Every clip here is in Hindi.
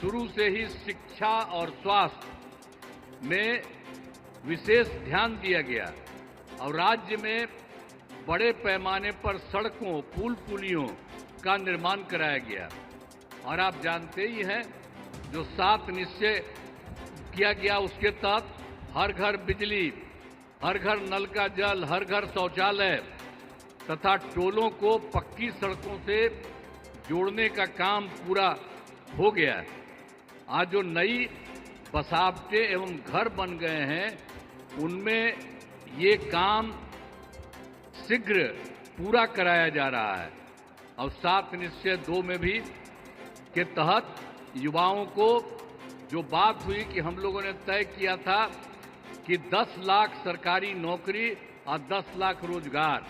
शुरू से ही शिक्षा और स्वास्थ्य में विशेष ध्यान दिया गया और राज्य में बड़े पैमाने पर सड़कों, पुल पुलियों का निर्माण कराया गया। और आप जानते ही हैं, जो 7 निश्चय किया गया उसके तहत हर घर बिजली, हर घर नल का जल, हर घर शौचालय तथा टोलों को पक्की सड़कों से जोड़ने का काम पूरा हो गया है। आज जो नई बसावटें एवं घर बन गए हैं, उनमें ये काम शीघ्र पूरा कराया जा रहा है। और 7 निश्चय 2 में भी के तहत युवाओं को जो बात हुई कि हम लोगों ने तय किया था कि 10 लाख सरकारी नौकरी और 10 लाख रोजगार,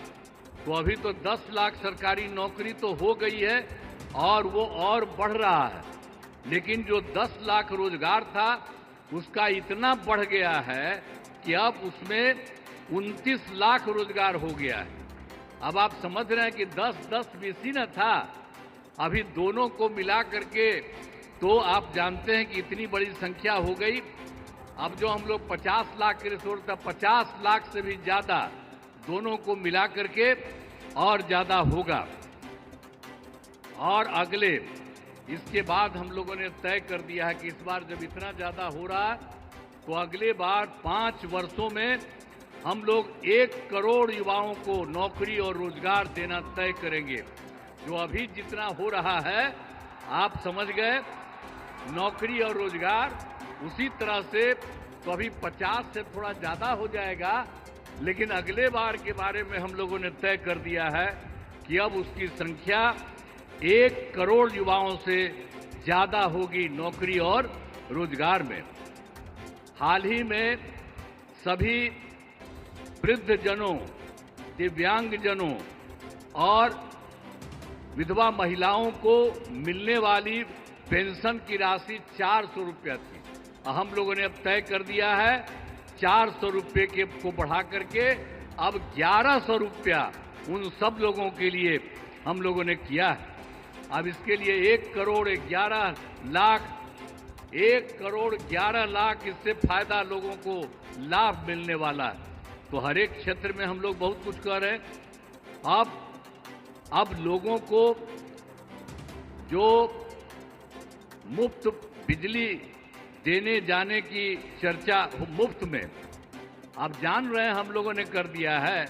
तो अभी तो 10 लाख सरकारी नौकरी तो हो गई है और वो और बढ़ रहा है। लेकिन जो 10 लाख रोजगार था उसका इतना बढ़ गया है कि अब उसमें 29 लाख रोजगार हो गया है। अब आप समझ रहे हैं कि 10-10 बीसी न था, अभी दोनों को मिला करके तो आप जानते हैं कि इतनी बड़ी संख्या हो गई। अब जो हम लोग 50 लाख के रिसोर्स था, 50 लाख से भी ज्यादा दोनों को मिला करके और ज्यादा होगा। और अगले इसके बाद हम लोगों ने तय कर दिया है कि इस बार जब इतना ज्यादा हो रहा है तो अगले बार 5 वर्षों में हम लोग 1 करोड़ युवाओं को नौकरी और रोजगार देना तय करेंगे। जो अभी जितना हो रहा है आप समझ गए, नौकरी और रोजगार उसी तरह से तो अभी 50 से थोड़ा ज्यादा हो जाएगा, लेकिन अगले बार के बारे में हम लोगों ने तय कर दिया है कि अब उसकी संख्या 1 करोड़ युवाओं से ज्यादा होगी नौकरी और रोजगार में। हाल ही में सभी वृद्धजनों, दिव्यांगजनों और विधवा महिलाओं को मिलने वाली पेंशन की राशि 400 रुपया थी। हम लोगों ने अब तय कर दिया है 400 रुपये के को बढ़ा करके अब 1100 रुपया उन सब लोगों के लिए हम लोगों ने किया है। अब इसके लिए 1 करोड़ 11 लाख इससे फायदा लोगों को लाभ मिलने वाला है। तो हर एक क्षेत्र में हम लोग बहुत कुछ कर रहे हैं। अब लोगों को जो मुफ्त बिजली देने जाने की चर्चा मुफ्त में, आप जान रहे हैं हम लोगों ने कर दिया है।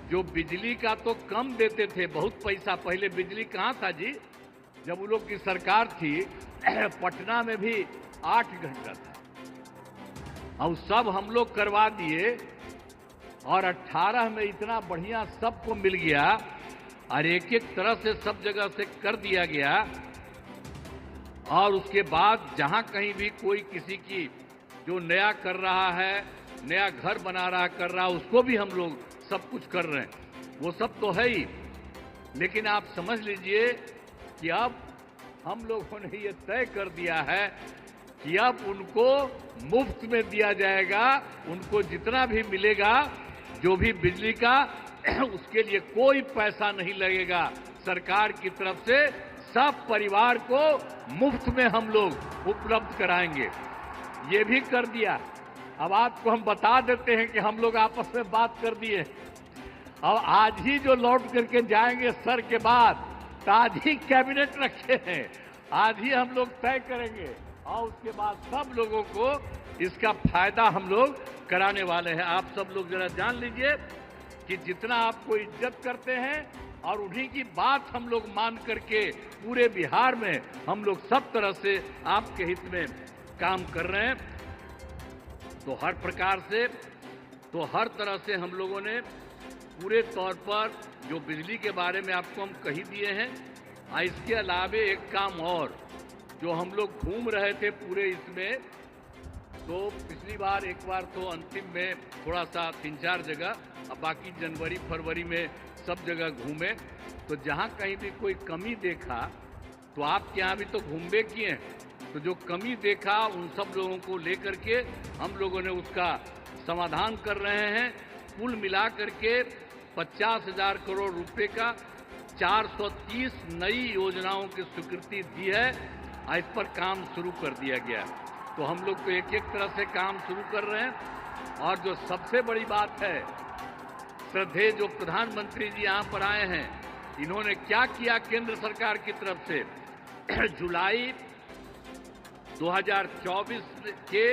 जो बिजली का तो कम देते थे, बहुत पैसा पहले बिजली कहाँ था जी, जब उन लोग की सरकार थी पटना में भी 8 घंटा था। अब सब हम लोग करवा दिए और 18 में इतना बढ़िया सबको मिल गया और एक तरह से सब जगह से कर दिया गया। और उसके बाद जहां कहीं भी कोई किसी की जो नया कर रहा है, नया घर बना रहा कर रहा, उसको भी हम लोग सब कुछ कर रहे हैं। वो सब तो है ही, लेकिन आप समझ लीजिए कि अब हम लोगों ने ये तय कर दिया है कि अब उनको मुफ्त में दिया जाएगा। उनको जितना भी मिलेगा, जो भी बिजली का, उसके लिए कोई पैसा नहीं लगेगा सरकार की तरफ से। सब परिवार को मुफ्त में हम लोग उपलब्ध कराएंगे। ये भी कर दिया। अब आपको हम बता देते हैं कि हम लोग आपस में बात कर दिए। अब आज ही जो लौट करके जाएंगे सर के बाद, तो आज ही कैबिनेट रखे हैं, आज ही हम लोग तय करेंगे और उसके बाद सब लोगों को इसका फायदा हम लोग कराने वाले हैं। आप सब लोग जरा जान लीजिए कि जितना आपको इज्जत करते हैं और उन्हीं की बात हम लोग मान करके पूरे बिहार में हम लोग सब तरह से आपके हित में काम कर रहे हैं। तो हर प्रकार से, तो हर तरह से हम लोगों ने पूरे तौर पर जो बिजली के बारे में आपको हम कही दिए हैं। इसके अलावे एक काम और जो हम लोग घूम रहे थे पूरे इसमें, तो पिछली बार एक बार तो अंतिम में थोड़ा सा 3-4 जगह, अब बाकी जनवरी फरवरी में सब जगह घूमे। तो जहाँ कहीं भी कोई कमी देखा, तो आपके यहाँ भी तो घूमबे किए हैं, तो जो कमी देखा उन सब लोगों को लेकर के हम लोगों ने उसका समाधान कर रहे हैं। कुल मिला करके 50,000 करोड़ रुपए का 430 नई योजनाओं की स्वीकृति दी है इस पर काम शुरू कर दिया गया। तो हम लोग तो एक एक तरह से काम शुरू कर रहे हैं। और जो सबसे बड़ी बात है, श्रद्धेय जो प्रधानमंत्री जी यहाँ पर आए हैं, इन्होंने क्या किया केंद्र सरकार की तरफ से। जुलाई 2024 के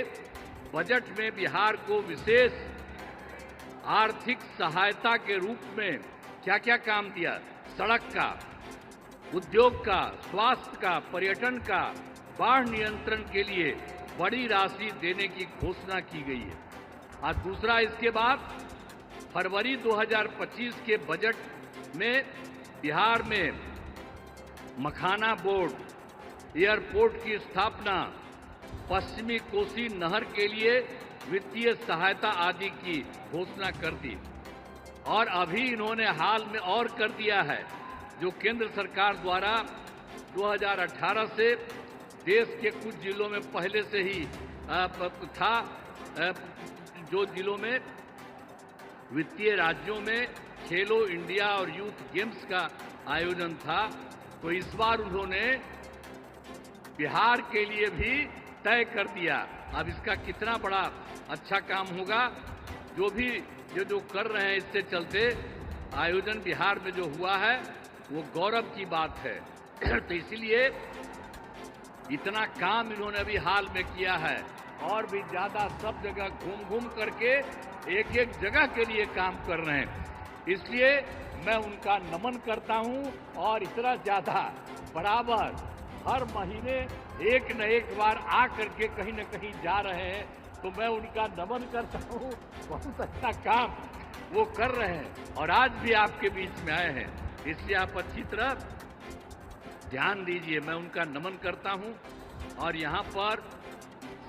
बजट में बिहार को विशेष आर्थिक सहायता के रूप में क्या क्या काम दिया। सड़क का, उद्योग का, स्वास्थ्य का, पर्यटन का, बाढ़ नियंत्रण के लिए बड़ी राशि देने की घोषणा की गई है। और दूसरा, इसके बाद फरवरी 2025 के बजट में बिहार में मखाना बोर्ड, एयरपोर्ट की स्थापना, पश्चिमी कोसी नहर के लिए वित्तीय सहायता आदि की घोषणा कर दी। और अभी इन्होंने हाल में और कर दिया है, जो केंद्र सरकार द्वारा 2018 से देश के कुछ जिलों में पहले से ही था, जो जिलों में वित्तीय राज्यों में खेलो इंडिया और यूथ गेम्स का आयोजन था, तो इस बार उन्होंने बिहार के लिए भी तय कर दिया। अब इसका कितना बड़ा अच्छा काम होगा, जो कर रहे हैं, इससे चलते आयोजन बिहार में जो हुआ है वो गौरव की बात है। तो इसलिए इतना काम इन्होंने अभी हाल में किया है, और भी ज्यादा सब जगह घूम घूम करके एक एक जगह के लिए काम कर रहे हैं। इसलिए मैं उनका नमन करता हूं, और इतना ज्यादा बराबर हर महीने एक न एक बार आ करके कहीं न कहीं जा रहे हैं, तो मैं उनका नमन करता हूं। बहुत अच्छा काम वो कर रहे हैं, और आज भी आपके बीच में आए हैं, इसलिए आप अच्छी तरह ध्यान दीजिए। मैं उनका नमन करता हूं, और यहाँ पर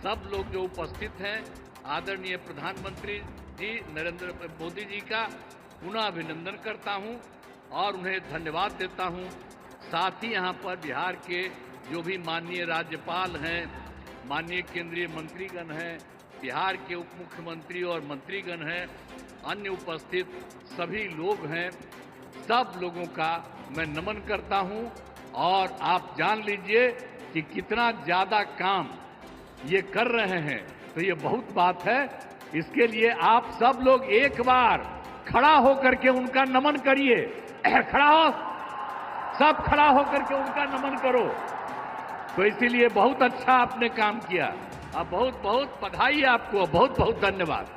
सब लोग जो उपस्थित हैं, आदरणीय प्रधानमंत्री जी नरेंद्र मोदी जी का पुनः अभिनंदन करता हूं और उन्हें धन्यवाद देता हूं। साथ ही यहाँ पर बिहार के जो भी माननीय राज्यपाल हैं, माननीय केंद्रीय मंत्रीगण हैं, बिहार के उप मुख्यमंत्री और मंत्रीगण हैं, अन्य उपस्थित सभी लोग हैं, सब लोगों का मैं नमन करता हूं। और आप जान लीजिए कि कितना ज्यादा काम ये कर रहे हैं, तो ये बहुत बात है। इसके लिए आप सब लोग एक बार खड़ा होकर के उनका नमन करिए। खड़ा हो, सब खड़ा होकर के उनका नमन करो। तो इसीलिए बहुत अच्छा आपने काम किया। अब बहुत बहुत बधाई आपको, बहुत बहुत धन्यवाद।